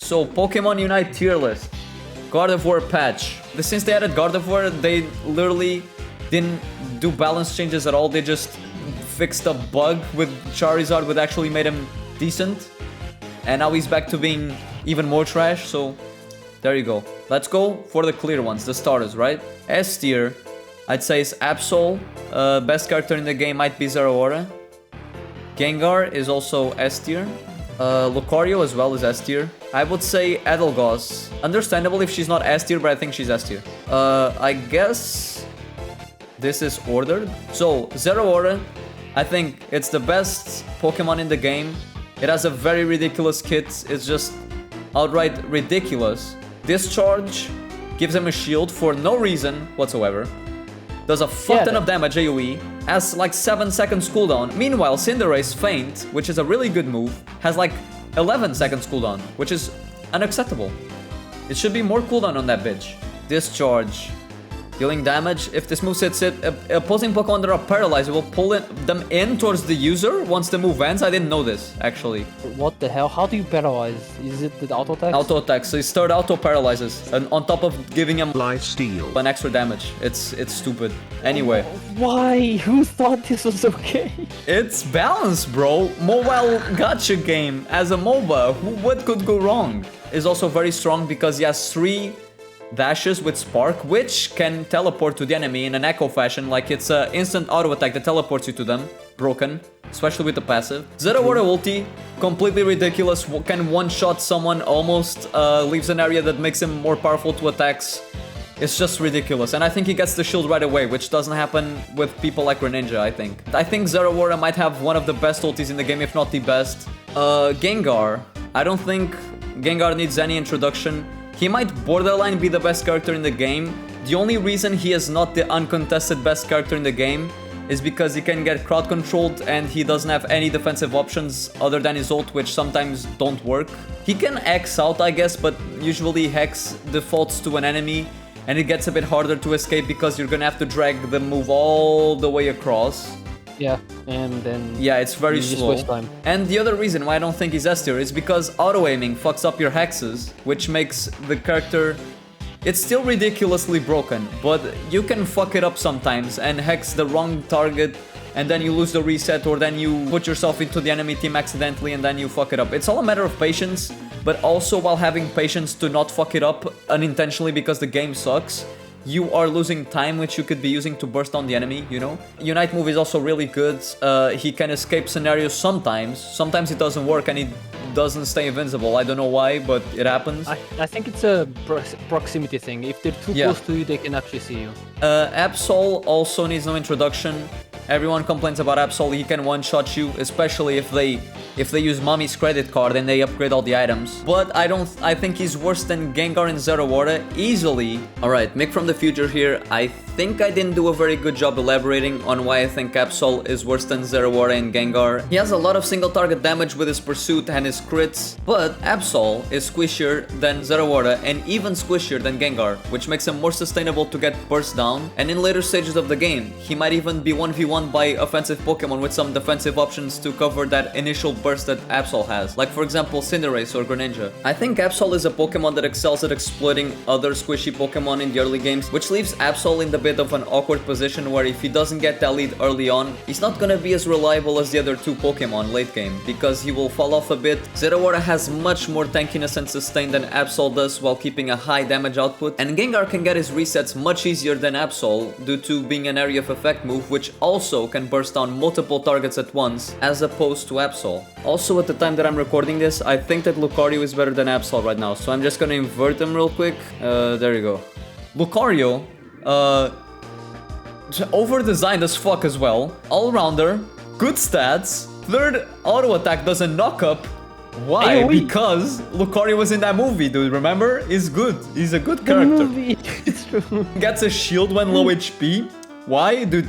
So, Pokemon Unite tier list. Gardevoir patch. Since they added Gardevoir, they literally didn't do balance changes at all. They just fixed a bug with Charizard, which actually made him decent. And now he's back to being even more trash, so there you go. Let's go for the clear ones, the starters, right? S tier, I'd say is Absol. Best character in the game might be Zeraora. Gengar is also S tier. Lucario as well is S tier. I would say Eldegoss. Understandable if she's not S tier, but I think she's S tier. I guess this is ordered. So, Zeraora, I think it's the best Pokemon in the game. It has a very ridiculous kit. It's just outright ridiculous. Discharge gives him a shield for no reason whatsoever. Does a fuck ton of damage AoE. Has like 7 seconds cooldown. Meanwhile, Cinderace Feint, which is a really good move, has like 11 seconds cooldown, which is unacceptable. It should be more cooldown on that bitch. Discharge. Dealing damage. If this move hits it, opposing Pokemon that are paralyzed will pull them in towards the user once the move ends. I didn't know this, actually. What the hell? How do you paralyze? Is it the auto attack? Auto attack. So his third auto paralyzes. And on top of giving him lifesteal an extra damage. It's stupid. Anyway. Why? Who thought this was okay? It's balanced, bro. Mobile gacha game. As a MOBA, what could go wrong? Is also very strong because he has 3 dashes with Spark, which can teleport to the enemy in an echo fashion, like it's an instant auto attack that teleports you to them. Broken, especially with the passive. Zeraora ulti, completely ridiculous, can one-shot someone, almost leaves an area that makes him more powerful to attacks. It's just ridiculous, and I think he gets the shield right away, which doesn't happen with people like Greninja, I think. I think Zeraora might have one of the best ultis in the game, if not the best. Gengar, I don't think Gengar needs any introduction. He might borderline be the best character in the game. The only reason he is not the uncontested best character in the game is because he can get crowd controlled and he doesn't have any defensive options other than his ult, which sometimes don't work. He can X out, I guess, but usually Hex defaults to an enemy and it gets a bit harder to escape because you're gonna have to drag the move all the way across. Yeah, and then... Yeah, it's very slow. Waste time. And the other reason why I don't think he's S tier is because auto-aiming fucks up your hexes, which makes the character... It's still ridiculously broken, but you can fuck it up sometimes and hex the wrong target, and then you lose the reset, or then you put yourself into the enemy team accidentally and then you fuck it up. It's all a matter of patience, but also while having patience to not fuck it up unintentionally because the game sucks, you are losing time which you could be using to burst on the enemy, you know? Unite move is also really good. He can escape scenarios sometimes. Sometimes it doesn't work and he doesn't stay invincible. I don't know why, but it happens. I think it's a proximity thing. If they're too close to you, they can actually see you. Absol also needs no introduction. Everyone complains about Absol. He can one-shot you, especially if they use Mommy's credit card and they upgrade all the items. But I think he's worse than Gengar and Zeraora easily. Alright, Mick from the future here. I think I didn't do a very good job elaborating on why I think Absol is worse than Zeraora and Gengar. He has a lot of single target damage with his pursuit and his crits, but Absol is squishier than Zeraora and even squishier than Gengar, which makes him more sustainable to get burst down. And in later stages of the game, he might even be 1v1 by offensive Pokemon with some defensive options to cover that initial burst that Absol has, like for example Cinderace or Greninja. I think Absol is a Pokemon that excels at exploiting other squishy Pokemon in the early games, which leaves Absol in the bit of an awkward position where if he doesn't get that lead early on, he's not gonna be as reliable as the other 2 Pokemon late game, because he will fall off a bit. Zeraora has much more tankiness and sustain than Absol does while keeping a high damage output, and Gengar can get his resets much easier than Absol due to being an area of effect move, which also can burst down multiple targets at once, as opposed to Absol. Also, at the time that I'm recording this, I think that Lucario is better than Absol right now, so I'm just gonna invert them real quick. There you go. Lucario, over-designed as fuck as well. All-rounder, good stats. Third auto attack doesn't knock up. Why? AoE. Because Lucario was in that movie, dude, remember? He's good. He's a good character. It's true. Gets a shield when low HP. Why? Dude,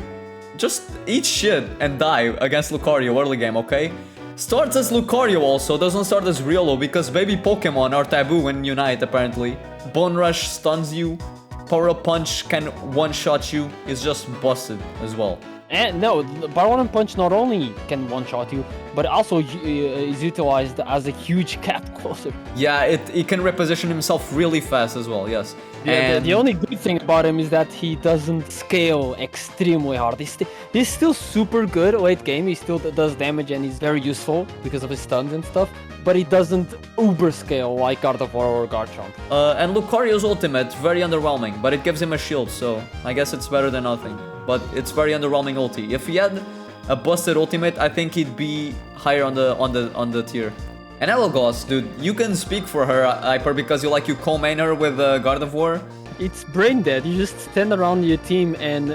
just eat shit and die against Lucario early game, okay? Starts as Lucario also, doesn't start as Riolo because baby Pokemon are taboo in Unite apparently. Bone Rush stuns you. Power Up Punch can one-shot you. It's just busted as well. And no, the Baron Punch not only can one-shot you, but also is utilized as a huge cat closer. Yeah, it can reposition himself really fast as well, yes. Yeah, And the only good thing about him is that he doesn't scale extremely hard. He's still super good late game. He still does damage and he's very useful because of his stuns and stuff. But he doesn't uber scale like Gardevoir or Garchomp. and Lucario's ultimate, very underwhelming, but it gives him a shield, so I guess it's better than nothing. But it's very underwhelming ulti. If he had a busted ultimate, I think he'd be higher on the tier. And Eldegoss, dude, you can speak for her, Hyper, because you co-main her with Gardevoir. It's brain dead. You just stand around your team and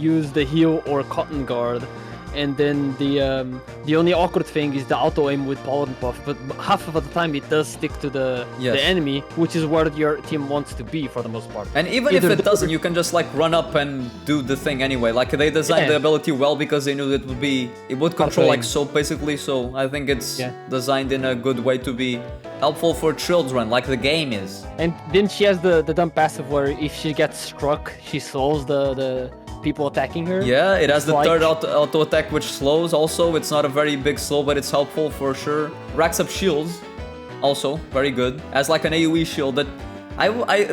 use the heal or cotton guard. And then the only awkward thing is the auto aim with Pollen Puff, but half of the time it does stick to the enemy, which is where your team wants to be for the most part. And even if it doesn't, you can just run up and do the thing anyway. Like they designed the ability well because they knew it would control like soap basically. So I think it's designed in a good way to be helpful for children, like the game is. And then she has the dumb passive where if she gets struck, she slows the people attacking her. Yeah, it has the third auto attack which slows also. It's not a very big slow, but it's helpful for sure. Racks up shields, also very good. As like an AoE shield that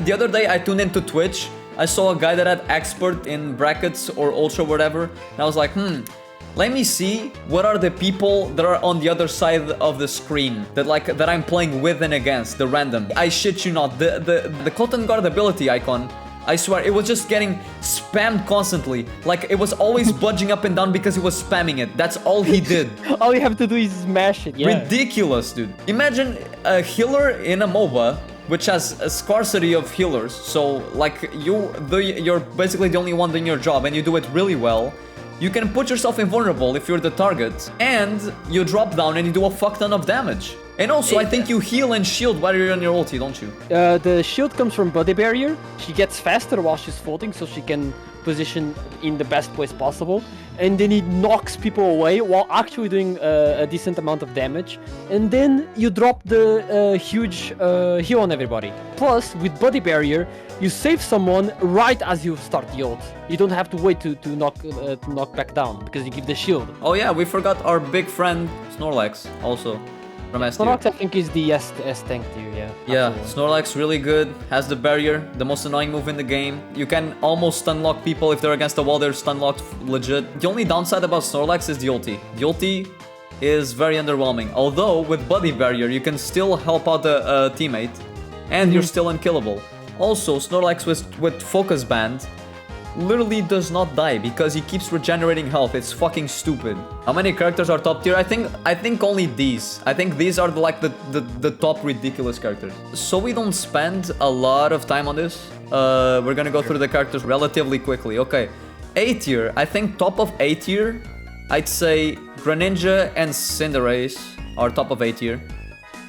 the other day I tuned into Twitch. I saw a guy that had expert in brackets or ultra whatever, and I was like, let me see what are the people that are on the other side of the screen that I'm playing with and against, the random. I shit you not, the Cotton Guard ability icon, I swear, it was just getting spammed constantly. Like, it was always budging up and down because he was spamming it. That's all he did. All you have to do is smash it, yeah. Ridiculous, dude. Imagine a healer in a MOBA, which has a scarcity of healers. So, like, you're basically the only one doing your job, and you do it really well. You can put yourself invulnerable if you're the target, and you drop down and you do a fuck ton of damage. And also, I think you heal and shield while you're on your ulti, don't you? The shield comes from body barrier. She gets faster while she's floating, so she can position in the best place possible. And then it knocks people away while actually doing a decent amount of damage. And then you drop the huge heal on everybody. Plus, with body barrier, you save someone right as you start the ult. You don't have to wait to knock back down because you give the shield. Oh yeah, we forgot our big friend Snorlax also. Snorlax, I think, is the S tank tier, yeah. Yeah, Snorlax really good, has the barrier, the most annoying move in the game. You can almost stun lock people if they're against the wall, they're stun locked legit. The only downside about Snorlax is the ulti. The ulti is very underwhelming. Although, with body barrier, you can still help out a teammate, and you're still unkillable. Also, Snorlax with Focus Band literally does not die because he keeps regenerating health. It's fucking stupid. How many characters are top tier? I think only these. I think these are the top ridiculous characters. So we don't spend a lot of time on this. We're gonna go through the characters relatively quickly. Okay, A tier. I think top of A tier, I'd say Greninja and Cinderace are top of A tier.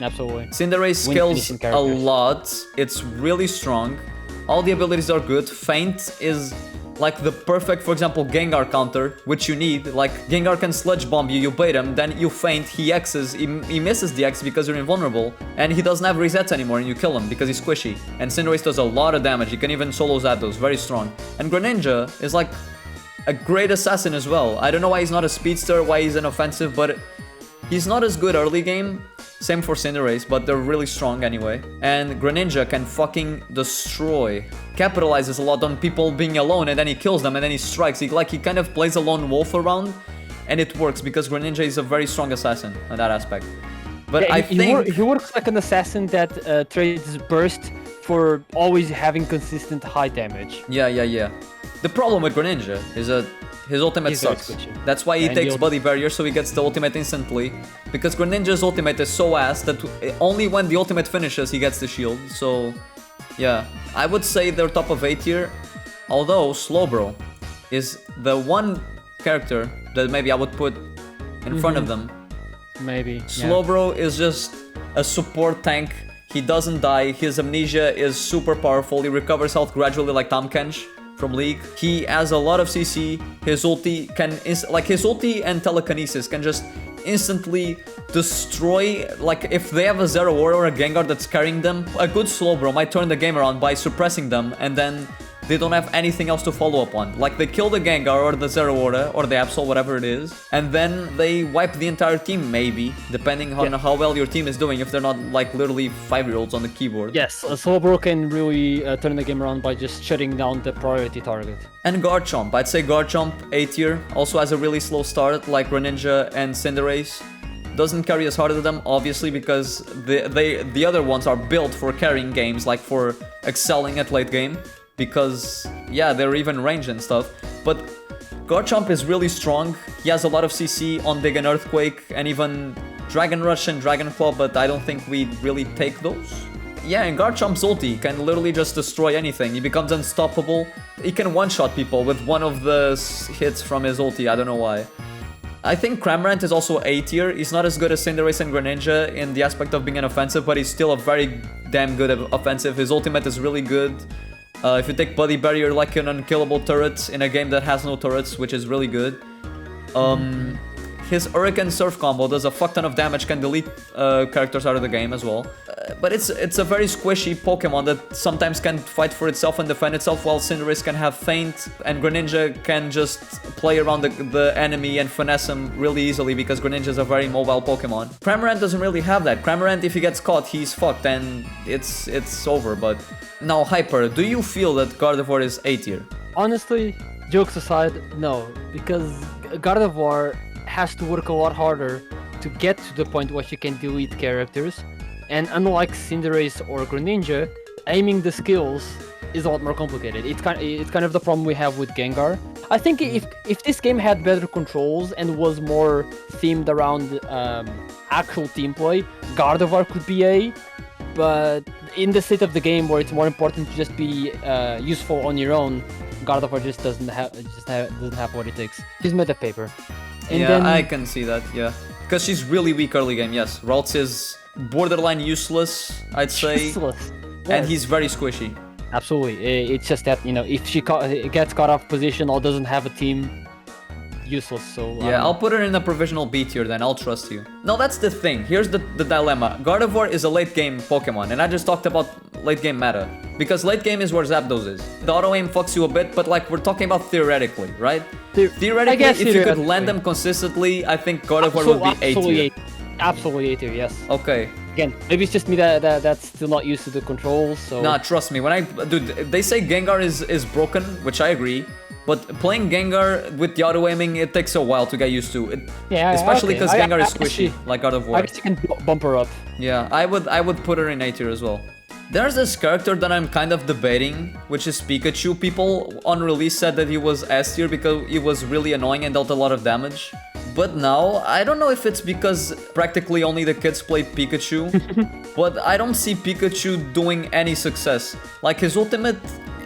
Absolutely. Cinderace scales a lot. It's really strong. All the abilities are good. Feint is like the perfect, for example, Gengar counter, which you need. Like, Gengar can Sludge Bomb you, you bait him, then you feint, he X's, he misses the X because you're invulnerable, and he doesn't have resets anymore, and you kill him because he's squishy. And Cinderace does a lot of damage, he can even solo Zapdos, very strong. And Greninja is like a great assassin as well. I don't know why he's not a speedster, why he's inoffensive, but he's not as good early game. Same for Cinderace, but they're really strong anyway. And Greninja can fucking destroy. Capitalizes a lot on people being alone, and then he kills them, and then he strikes. He kind of plays a lone wolf around, and it works because Greninja is a very strong assassin in that aspect. But yeah, I think he works like an assassin that trades burst for always having consistent high damage. Yeah. The problem with Greninja is that his ultimate sucks. That's why he takes body barrier, so he gets the ultimate instantly. Because Greninja's ultimate is so ass that only when the ultimate finishes he gets the shield. So, yeah. I would say they're top of A tier. Although, Slowbro is the one character that maybe I would put in front of them. Maybe. Slowbro is just a support tank. He doesn't die. His amnesia is super powerful. He recovers health gradually like Tahm Kench from League. He has a lot of CC. His ulti can his ulti and telekinesis can just instantly destroy. Like, if they have a Zeraora or a Gengar that's carrying them, a good Slowbro might turn the game around by suppressing them and then they don't have anything else to follow up on. Like, they kill the Gengar or the Zeraora or the Absol, whatever it is, and then they wipe the entire team, maybe, depending on how well your team is doing, if they're not, like, literally 5-year-olds on the keyboard. Yes, Slowbro can really turn the game around by just shutting down the priority target. And Garchomp. I'd say Garchomp, A tier, also has a really slow start, like Greninja and Cinderace. Doesn't carry as hard as them, obviously, because the other ones are built for carrying games, like for excelling at late game. Because, yeah, they're even range and stuff. But Garchomp is really strong. He has a lot of CC on Dig and Earthquake, and even Dragon Rush and Dragon Claw, but I don't think we really take those. Yeah, and Garchomp's ulti can literally just destroy anything. He becomes unstoppable. He can one-shot people with one of the hits from his ulti, I don't know why. I think Cramorant is also A tier. He's not as good as Cinderace and Greninja in the aspect of being an offensive, but he's still a very damn good offensive. His ultimate is really good. If you take Buddy Barrier like an unkillable turret in a game that has no turrets, which is really good. His Hurricane Surf combo does a fuck ton of damage, can delete characters out of the game as well. But it's a very squishy Pokemon that sometimes can fight for itself and defend itself, while Cinderace can have feint, and Greninja can just play around the enemy and finesse him really easily, because Greninja is a very mobile Pokemon. Cramorant doesn't really have that. Cramorant, if he gets caught, he's fucked and it's over. But now, Hyper, do you feel that Gardevoir is A tier? Honestly, jokes aside, no, because Gardevoir has to work a lot harder to get to the point where she can delete characters, and unlike Cinderace or Greninja, aiming the skills is a lot more complicated. It's kind of the problem we have with Gengar. I think if this game had better controls and was more themed around actual team play, Gardevoir could be A, but in the state of the game where it's more important to just be useful on your own, Gardevoir just doesn't have what it takes. She's made of paper. And yeah, then, I can see that, yeah. Because she's really weak early game, yes. Ralts is borderline useless, I'd say. Useless. And he's very squishy. Absolutely. It's just that, you know, if she gets caught off position or doesn't have a team, useless. So yeah, I'll put her in a provisional B tier then, I'll trust you. No, that's the thing. Here's the dilemma. Gardevoir is a late game Pokemon, and I just talked about late game meta. Because late game is where Zapdos is. The auto aim fucks you a bit, but like we're talking about theoretically, right? Theoretically, if you could land them consistently, I think Gardevoir would be A tier. Absolutely A tier, yes. Okay. Again, maybe it's just me that's still not used to the controls, so... Nah, trust me, dude, they say Gengar is broken, which I agree. But playing Gengar with the auto-aiming, it takes a while to get used to. Yeah, especially because okay. Gengar is squishy, like Gardevoir. I guess you can bump her up. Yeah, I would put her in A tier as well. There's this character that I'm kind of debating, which is Pikachu. People on release said that he was S tier because he was really annoying and dealt a lot of damage. But now, I don't know if it's because practically only the kids play Pikachu, but I don't see Pikachu doing any success. Like, his ultimate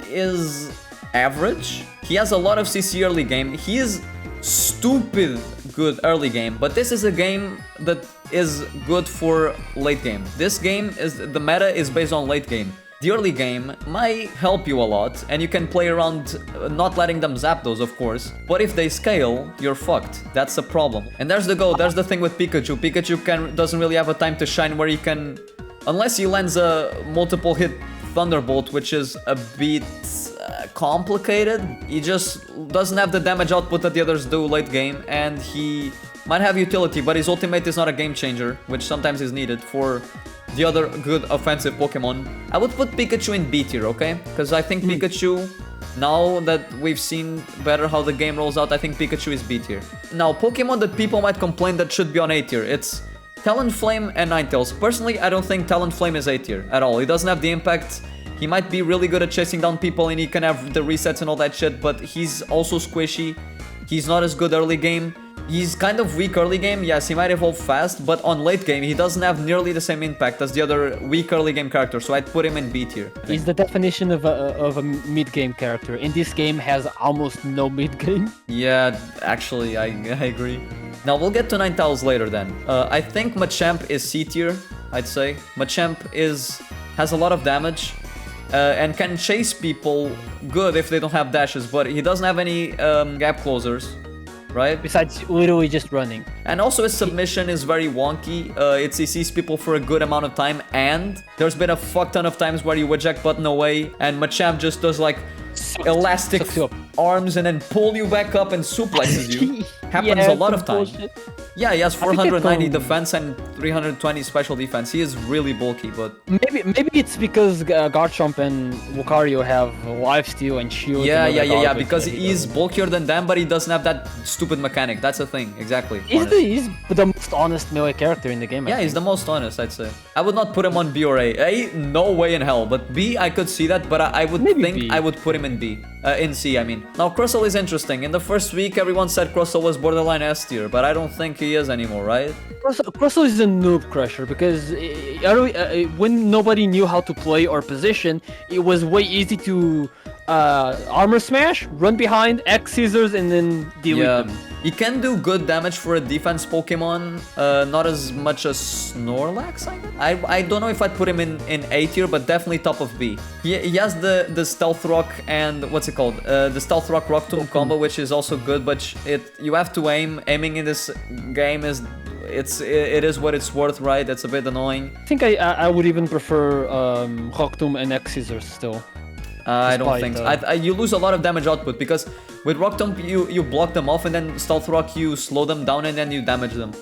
is average. He has a lot of CC early game. He is stupid good early game, but this is a game that is good for late game. This game the meta is based on late game. The early game might help you a lot, and you can play around not letting them zap those, of course. But if they scale, you're fucked. That's a problem. And there's the thing with Pikachu. Pikachu doesn't really have a time to shine where he can, unless he lands a multiple hit Thunderbolt, which is a bit complicated. He just doesn't have the damage output that the others do late game, and he might have utility, but his ultimate is not a game changer, which sometimes is needed for the other good offensive Pokemon. I would put Pikachu in B tier, okay? Because I think Pikachu, now that we've seen better how the game rolls out, I think Pikachu is B tier. Now, Pokemon that people might complain that should be on A tier, it's Talonflame and Ninetales. Personally, I don't think Talonflame is A tier at all. He doesn't have the impact. He might be really good at chasing down people and he can have the resets and all that shit, but he's also squishy. He's not as good early game. He's kind of weak early game, yes, he might evolve fast, but on late game, he doesn't have nearly the same impact as the other weak early game characters, so I'd put him in B tier. He's the definition of a mid-game character. In this game, has almost no mid-game. Yeah, actually, I agree. Now, we'll get to Ninetales later then. I think Machamp is C tier, I'd say. Machamp has a lot of damage. And can chase people good if they don't have dashes, but he doesn't have any gap closers, right? Besides literally just running. And also his submission is very wonky. He sees people for a good amount of time, and there's been a fuck ton of times where you eject button away and Machamp just does like elastic sucks you up. arms and then pull you back up and suplexes you. Happens a lot of times. Bullshit. Yeah, he has think it's 490 on- defense and 320 special defense. He is really bulky, but Maybe it's because Garchomp and Lucario have lifesteal and shield. yeah, and other garbage because that he he's doesn't. bulkier than them, but he doesn't have that stupid mechanic. That's the thing, exactly. He's the most honest melee character in the game. I Yeah, think. he's the most honest, I'd say. I would not put him on B or A. A, no way in hell. But B, I could see that, but I would Maybe think B. I would put him in B. In C, I mean. Now, Crustle is interesting. In the first week, everyone said Crustle was borderline S tier, but I don't think he is anymore, right? Crustle is a noob crusher because when nobody knew how to play or position, it was way easy to armor smash, run behind, X scissors, and then delete Yeah. them. He can do good damage for a defense Pokemon, not as much as Snorlax, I guess? I don't know if I'd put him in A tier, but definitely top of B. He has the Stealth Rock and, what's it called? The Stealth Rock Rock Tomb combo, which is also good, but you have to aim. Aiming in this game is... It is what it's worth, right? It's a bit annoying. I think I would even prefer Rock Tomb and X scissors still. I don't Despite, think so. You lose a lot of damage output because with Rock Tomb you block them off and then Stealth Rock you slow them down and then you damage them.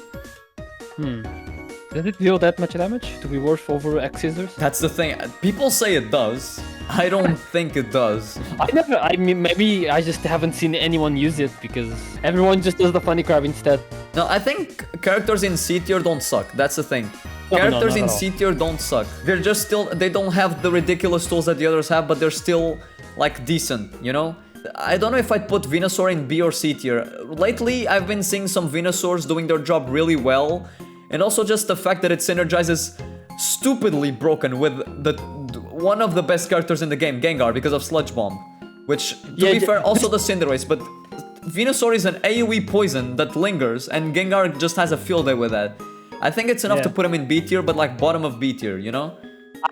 Does it deal that much damage to be worth over X scissors? That's the thing. People say it does. I don't think it does. I mean, maybe I just haven't seen anyone use it because everyone just does the funny crab instead. No, I think characters in C tier don't suck. That's the thing. No, Characters not in at all. C tier don't suck. They're just still... They don't have the ridiculous tools that the others have, but they're still, like, decent, you know? I don't know if I'd put Venusaur in B or C tier. Lately, I've been seeing some Venusaurs doing their job really well. And also just the fact that it synergizes stupidly broken with one of the best characters in the game, Gengar, because of Sludge Bomb. Which, to be fair, also the Cinderace, but Venusaur is an AoE poison that lingers, and Gengar just has a field day with that. I think it's enough to put him in B tier, but like bottom of B tier, you know?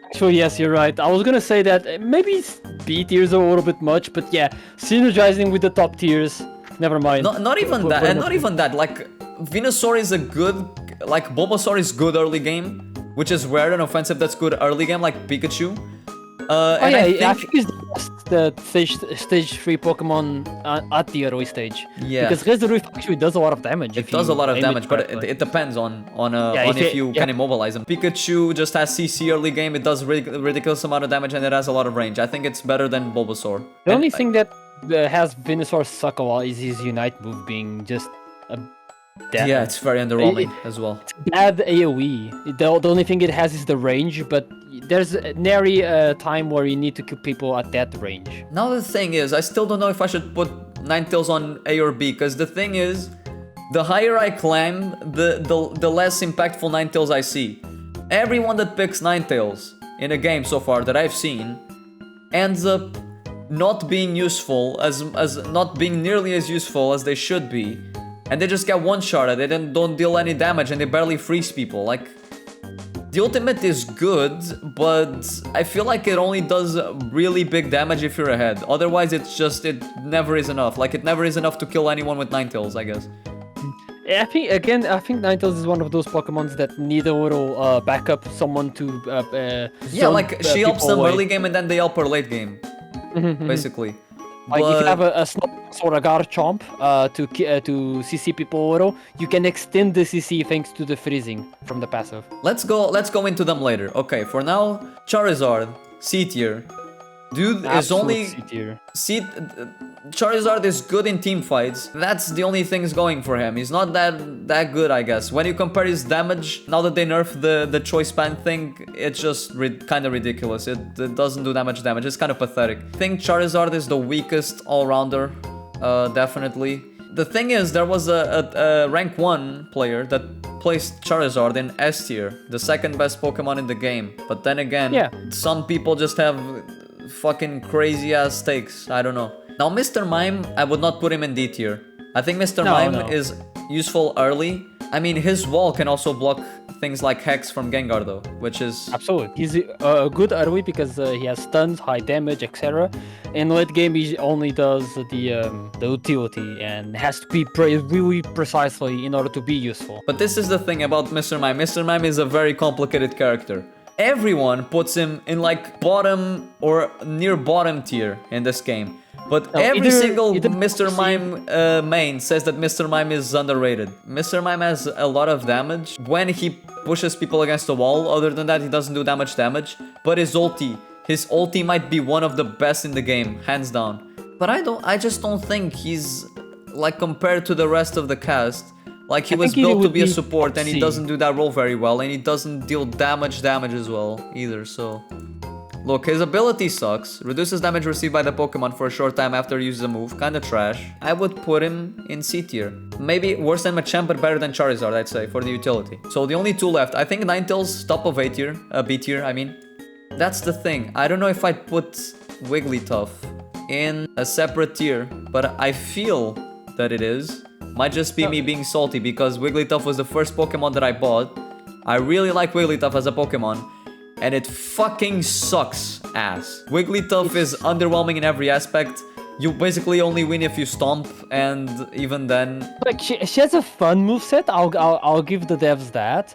Actually, yes, you're right. I was gonna say that maybe B tiers are a little bit much, but yeah, synergizing with the top tiers, never mind. Not even that, and not even that. Like, Venusaur is a good... Like, Bulbasaur is good early game, which is rare and offensive that's good early game, like Pikachu. I think he's the stage 3 Pokemon at the early stage. Yeah. Because Resurrect actually does a lot of damage. It does a lot of damage, but it depends on if you can immobilize him. Pikachu just has CC early game, it does ridiculous amount of damage and it has a lot of range. I think it's better than Bulbasaur. The only thing that has Venusaur suck a lot is his Unite move being just a yeah, it's very underwhelming as well. It's bad AoE. The only thing it has is the range, but there's nary a time where you need to kill people at that range. Now the thing is, I still don't know if I should put Ninetales on A or B, because the thing is, the higher I climb, the less impactful Ninetales I see. Everyone that picks Ninetales in a game so far that I've seen ends up not being useful, as not being nearly as useful as they should be. And they just get one-shotted, they then don't deal any damage and they barely freeze people. Like, the ultimate is good, but I feel like it only does really big damage if you're ahead. Otherwise, it never is enough. Like, it never is enough to kill anyone with Ninetales, I guess. I think Ninetales is one of those Pokemons that need a little backup, someone to yeah, like, she helps them away. early game and then they help her late game, basically. Like if you have a Snorlax or a Garchomp to CC people a little, you can extend the CC thanks to the freezing from the passive. Let's go into them later. Okay, for now, Charizard, C tier. Dude is only Charizard is good in team fights. That's the only things going for him. He's not that good, I guess. When you compare his damage, now that they nerfed the choice band thing, it's just kind of ridiculous. It doesn't do that much damage. It's kind of pathetic. I think Charizard is the weakest all-rounder, definitely. The thing is, there was a rank 1 player that placed Charizard in S tier, the second best Pokemon in the game. But then again, some people just have fucking crazy ass takes. I don't know. Now, Mr. Mime, I would not put him in D tier. I think Mr. Mime is useful early. I mean, his wall can also block things like Hex from Gengar, though, which is... Absolutely. He's good early because he has stuns, high damage, etc. In late game, he only does the utility and has to be really precisely in order to be useful. But this is the thing about Mr. Mime. Mr. Mime is a very complicated character. Everyone puts him in like bottom or near bottom tier in this game. But No, every single either Mr. Mime main says that Mr. Mime is underrated. Mr. Mime has a lot of damage when he pushes people against the wall. Other than that, he doesn't do that much damage. But his ulti might be one of the best in the game, hands down. But I just don't think he's, like, compared to the rest of the cast. Like, he was built to be a support, and he doesn't do that role very well, and he doesn't deal damage as well, either, so... Look, his ability sucks. Reduces damage received by the Pokemon for a short time after he uses a move. Kinda trash. I would put him in C tier. Maybe worse than Machamp, but better than Charizard, I'd say, for the utility. So the only two left. I think Ninetales, top of A tier. B tier, I mean. That's the thing. I don't know if I'd put Wigglytuff in a separate tier, but I feel that it is. Might just be me being salty because Wigglytuff was the first Pokemon that I bought. I really like Wigglytuff as a Pokemon, and it fucking sucks ass. Wigglytuff is underwhelming in every aspect. You basically only win if you stomp, and even then... Like, she has a fun moveset, I'll give the devs that.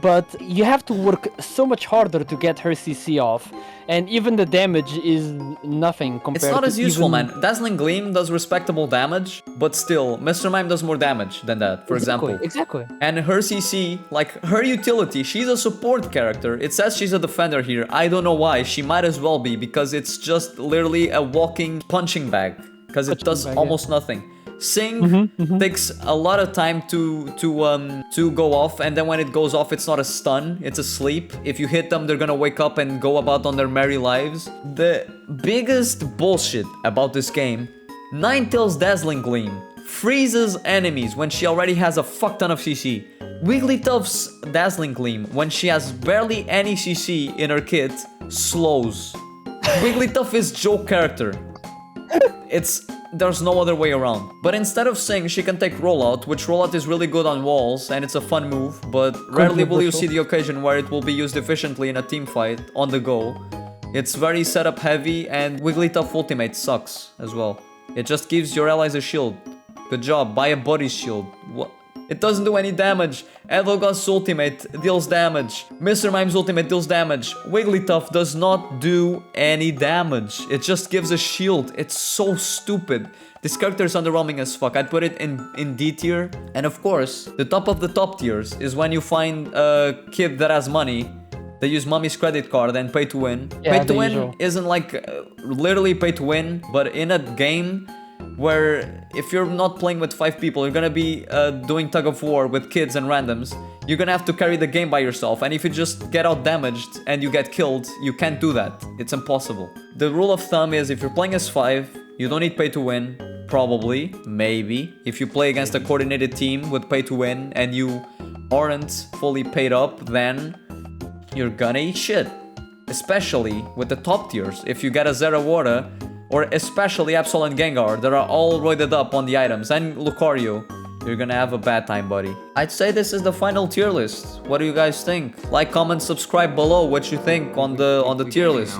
But you have to work so much harder to get her CC off. And even the damage is nothing compared to... It's not as useful, man. Dazzling Gleam does respectable damage, but still, Mr. Mime does more damage than that, for example. Exactly. And her CC, like, her utility, she's a support character. It says she's a defender here. I don't know why. She might as well be, because it's just literally a walking punching bag. Because it does almost nothing. Sing takes a lot of time to go off, and then when it goes off, it's not a stun, it's a sleep. If you hit them, they're gonna wake up and go about on their merry lives. The biggest bullshit about this game, Ninetales Dazzling Gleam freezes enemies when she already has a fuck ton of CC. Wigglytuff's Dazzling Gleam, when she has barely any CC in her kit, slows. Wigglytuff is joke character. There's no other way around. But instead of Sing, she can take Rollout, which Rollout is really good on walls, and it's a fun move, but rarely will you see the occasion where it will be used efficiently in a team fight, on the go. It's very setup heavy, and Wigglytuff Ultimate sucks as well. It just gives your allies a shield. Good job, buy a body shield. What? It doesn't do any damage. Eldegoss ultimate deals damage. Mr. Mime's ultimate deals damage. Wigglytuff does not do any damage. It just gives a shield. It's so stupid. This character is underwhelming as fuck. I'd put it in D tier. And of course, the top of the top tiers is when you find a kid that has money. They use mommy's credit card and pay to win. Yeah, pay to win isn't like literally pay to win, but in a game where if you're not playing with 5 people, you're gonna be doing tug of war with kids and randoms. You're gonna have to carry the game by yourself, and if you just get out damaged and you get killed, you can't do that. It's impossible. The rule of thumb is if you're playing as 5, you don't need pay to win. Probably, maybe. If you play against a coordinated team with pay to win and you aren't fully paid up, then you're gonna eat shit. Especially with the top tiers. If you get a Zeraora, or especially Absol and Gengar, that are all roided up on the items, and Lucario, you're gonna have a bad time, buddy. I'd say this is the final tier list. What do you guys think? Like, comment, subscribe below what you think on the tier list.